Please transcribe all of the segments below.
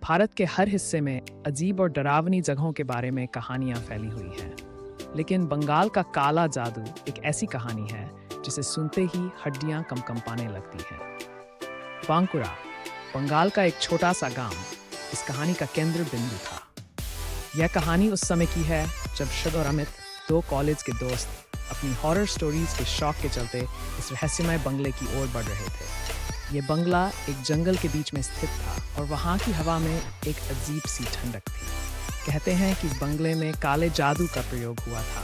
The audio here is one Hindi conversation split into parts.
भारत के हर हिस्से में अजीब और डरावनी जगहों के बारे में कहानियां फैली हुई हैं, लेकिन बंगाल का काला जादू एक ऐसी कहानी है जिसे सुनते ही हड्डियां कंपाने लगती हैं। बांकुरा, बंगाल का एक छोटा सा गांव, इस कहानी का केंद्र बिंदु था। यह कहानी उस समय की है जब शद और अमित, दो कॉलेज के दोस्त, अपनी हॉरर स्टोरीज के शौक के चलते इस रहस्यमय बंगले की ओर बढ़ रहे थे। ये बंगला एक जंगल के बीच में स्थित था और वहाँ की हवा में एक अजीब सी ठंडक थी। कहते हैं कि इस बंगले में काले जादू का प्रयोग हुआ था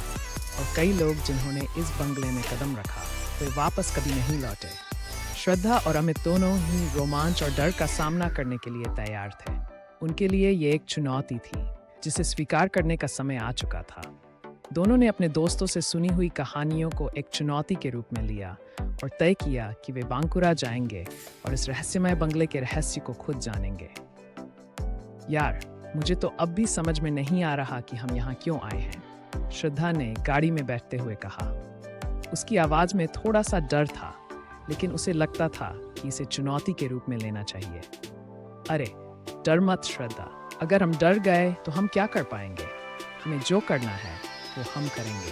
और कई लोग जिन्होंने इस बंगले में कदम रखा वे वापस कभी नहीं लौटे। श्रद्धा और अमित दोनों ही रोमांच और डर का सामना करने के लिए तैयार थे। उनके लिए ये एक चुनौती थी जिसे स्वीकार करने का समय आ चुका था। दोनों ने अपने दोस्तों से सुनी हुई कहानियों को एक चुनौती के रूप में लिया और तय किया कि वे बांकुरा जाएंगे और इस रहस्यमय बंगले के रहस्य को खुद जानेंगे। यार, मुझे तो अब भी समझ में नहीं आ रहा कि हम यहाँ क्यों आए हैं, श्रद्धा ने गाड़ी में बैठते हुए कहा। उसकी आवाज में थोड़ा सा डर था, लेकिन उसे लगता था कि इसे चुनौती के रूप में लेना चाहिए। अरे डर मत श्रद्धा, अगर हम डर गए तो हम क्या कर पाएंगे? हमें जो करना है वो हम करेंगे,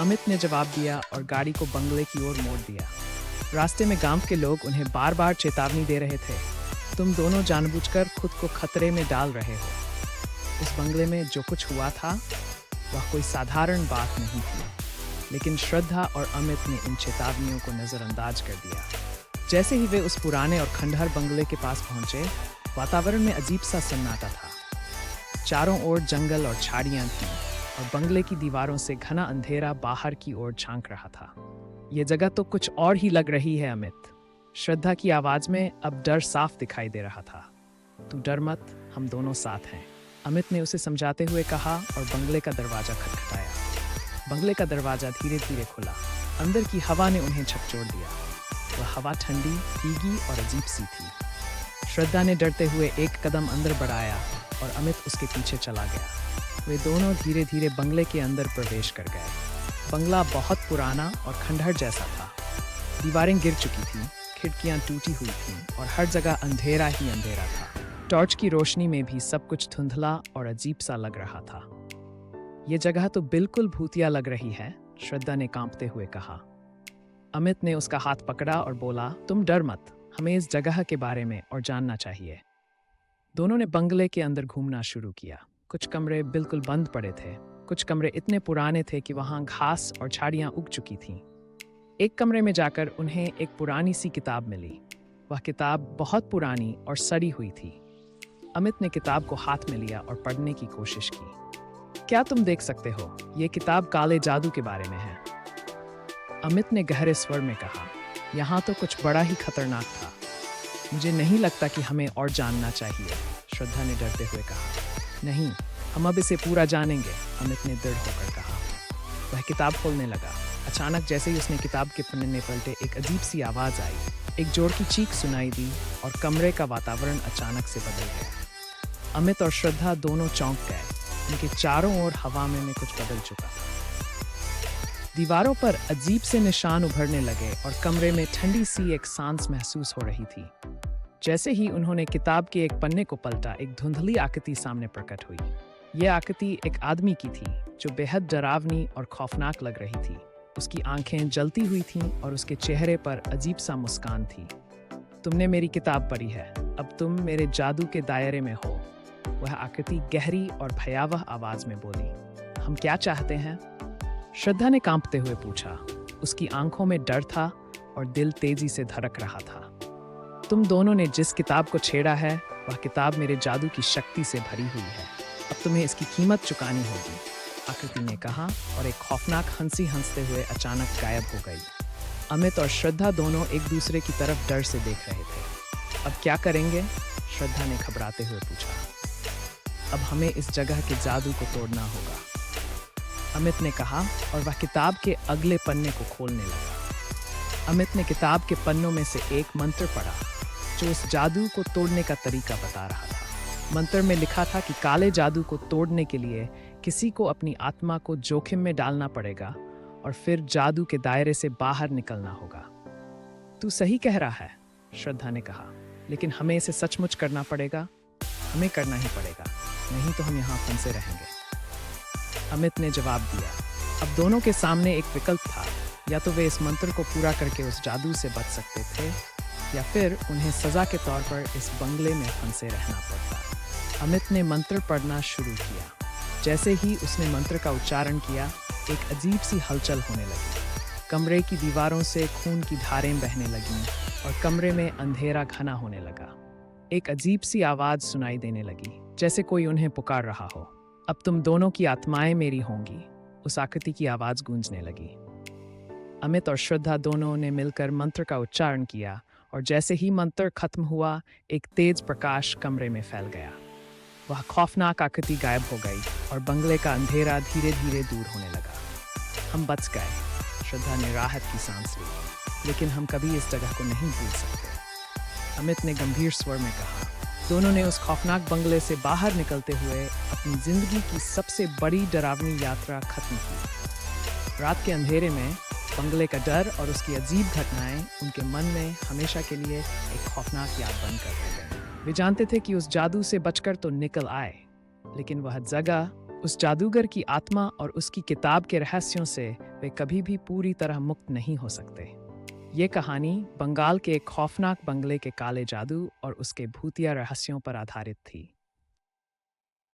अमित ने जवाब दिया और गाड़ी को बंगले की ओर मोड़ दिया। रास्ते में गांव के लोग उन्हें बार बार चेतावनी दे रहे थे, तुम दोनों जानबूझकर खुद को खतरे में डाल रहे हो। उस बंगले में जो कुछ हुआ था वह कोई साधारण बात नहीं थी, लेकिन श्रद्धा और अमित ने इन चेतावनियों को नजरअंदाज कर दिया। जैसे ही वे उस पुराने और खंडहर बंगले के पास पहुंचे, वातावरण में अजीब सा सन्नाटा था। चारों ओर जंगल और झाड़ियां थीं और बंगले की दीवारों से घना अंधेरा बाहर की ओर झांक रहा था। ये जगह तो कुछ और ही लग रही है अमित, श्रद्धा की आवाज में अब डर साफ दिखाई दे रहा था। तू डर मत, हम दोनों साथ हैं, अमित ने उसे समझाते हुए कहा और बंगले का दरवाजा खटखटाया। बंगले का दरवाजा धीरे धीरे खुला। अंदर की हवा ने उन्हें झकझोर दिया। वह हवा ठंडी, भीगी और अजीब सी थी। श्रद्धा ने डरते हुए एक कदम अंदर बढ़ाया और अमित उसके पीछे चला गया। वे दोनों धीरे धीरे बंगले के अंदर प्रवेश कर गए। बंगला बहुत पुराना और खंडहर जैसा था। दीवारें गिर चुकी थीं, खिड़कियां टूटी हुई थीं और हर जगह अंधेरा ही अंधेरा था। टॉर्च की रोशनी में भी सब कुछ धुंधला और अजीब सा लग रहा था। ये जगह तो बिल्कुल भूतिया लग रही है, श्रद्धा ने कांपते हुए कहा। अमित ने उसका हाथ पकड़ा और बोला, तुम डर मत, हमें इस जगह के बारे में और जानना चाहिए। दोनों ने बंगले के अंदर घूमना शुरू किया। कुछ कमरे बिल्कुल बंद पड़े थे, कुछ कमरे इतने पुराने थे कि वहां घास और झाड़ियां उग चुकी थीं। एक कमरे में जाकर उन्हें एक पुरानी सी किताब मिली। वह किताब बहुत पुरानी और सड़ी हुई थी। अमित ने किताब को हाथ में लिया और पढ़ने की कोशिश की। क्या तुम देख सकते हो, ये किताब काले जादू के बारे में है, अमित ने गहरे स्वर में कहा। यहाँ तो कुछ बड़ा ही खतरनाक था। मुझे नहीं लगता कि हमें और जानना चाहिए, श्रद्धा ने डरते हुए कहा। नहीं, हम अब इसे पूरा जानेंगे, अमित ने दृढ़ होकर कहा। वह किताब खोलने लगा। अचानक जैसे ही उसने किताब के पन्ने पलटे, एक अजीब सी आवाज आई। एक जोर की चीख सुनाई दी और कमरे का वातावरण अचानक से बदल गया। अमित और श्रद्धा दोनों चौंक गए। उनके चारों ओर हवा में कुछ बदल चुका था। दीवारों पर अजीब से निशान उभरने लगे और कमरे में ठंडी सी एक सांस महसूस हो रही थी। जैसे ही उन्होंने किताब के एक पन्ने को पलटा, एक धुंधली आकृति सामने प्रकट हुई। यह आकृति एक आदमी की थी जो बेहद डरावनी और खौफनाक लग रही थी। उसकी आंखें जलती हुई थीं और उसके चेहरे पर अजीब सा मुस्कान थी। तुमने मेरी किताब पढ़ी है, अब तुम मेरे जादू के दायरे में हो, वह आकृति गहरी और भयावह आवाज में बोली। हम क्या चाहते हैं? श्रद्धा ने कांपते हुए पूछा। उसकी आंखों में डर था और दिल तेजी से धड़क रहा था। तुम दोनों ने जिस किताब को छेड़ा है वह किताब मेरे जादू की शक्ति से भरी हुई है। अब तुम्हें इसकी कीमत चुकानी होगी, आकृति ने कहा और एक खौफनाक हंसी हंसते हुए अचानक गायब हो गई। अमित और श्रद्धा दोनों एक दूसरे की तरफ डर से देख रहे थे। अब क्या करेंगे? श्रद्धा ने घबराते हुए पूछा। अब हमें इस जगह के जादू को तोड़ना होगा, अमित ने कहा और वह किताब के अगले पन्ने को खोलने लगा। अमित ने किताब के पन्नों में से एक मंत्र पढ़ा जो इस जादू को तोड़ने का तरीका बता रहा था। मंत्र में लिखा था कि काले जादू को तोड़ने के लिए किसी को अपनी आत्मा को जोखिम में डालना पड़ेगा और फिर जादू के दायरे से बाहर निकलना होगा। तू सही कह रहा है, श्रद्धा ने कहा, लेकिन हमें इसे सचमुच करना पड़ेगा। हमें करना ही पड़ेगा, नहीं तो हम यहाँ फंसे रहेंगे। अमित ने जवाब दिया। अब दोनों के सामने एक विकल्प था, या तो वे इस मंत्र को पूरा करके उस जादू से बच सकते थे, या फिर उन्हें सजा के तौर पर इस बंगले में फंसे रहना पड़ता। अमित ने मंत्र पढ़ना शुरू किया। जैसे ही उसने मंत्र का उच्चारण किया, एक अजीब सी हलचल होने लगी। कमरे की दीवारों से खून की धारें बहने लगीं और कमरे में अंधेरा घना होने लगा। एक अजीब सी आवाज सुनाई देने लगी, जैसे कोई उन्हें पुकार रहा हो। अब तुम दोनों की आत्माएं मेरी होंगी, उस आकृति की आवाज गूंजने लगी। अमित और श्रद्धा दोनों ने मिलकर मंत्र का उच्चारण किया और जैसे ही मंत्र खत्म हुआ, एक तेज प्रकाश कमरे में फैल गया। वह खौफनाक आकृति गायब हो गई और बंगले का अंधेरा धीरे धीरे दूर होने लगा। हम बच गए, श्रद्धा ने राहत की सांस ली, लेकिन हम कभी इस जगह को नहीं भूल सकते, अमित ने गंभीर स्वर में कहा। दोनों ने उस खौफनाक बंगले से बाहर निकलते हुए अपनी जिंदगी की सबसे बड़ी डरावनी यात्रा खत्म की। रात के अंधेरे में बंगले का डर और उसकी अजीब घटनाएं उनके मन में हमेशा के लिए एक खौफनाक याद बनकर रह गई। वे जानते थे कि उस जादू से बचकर तो निकल आए, लेकिन वह जगह, उस जादूगर की आत्मा और उसकी किताब के रहस्यों से वे कभी भी पूरी तरह मुक्त नहीं हो सकते। ये कहानी बंगाल के एक खौफनाक बंगले के काले जादू और उसके भूतिया रहस्यों पर आधारित थी।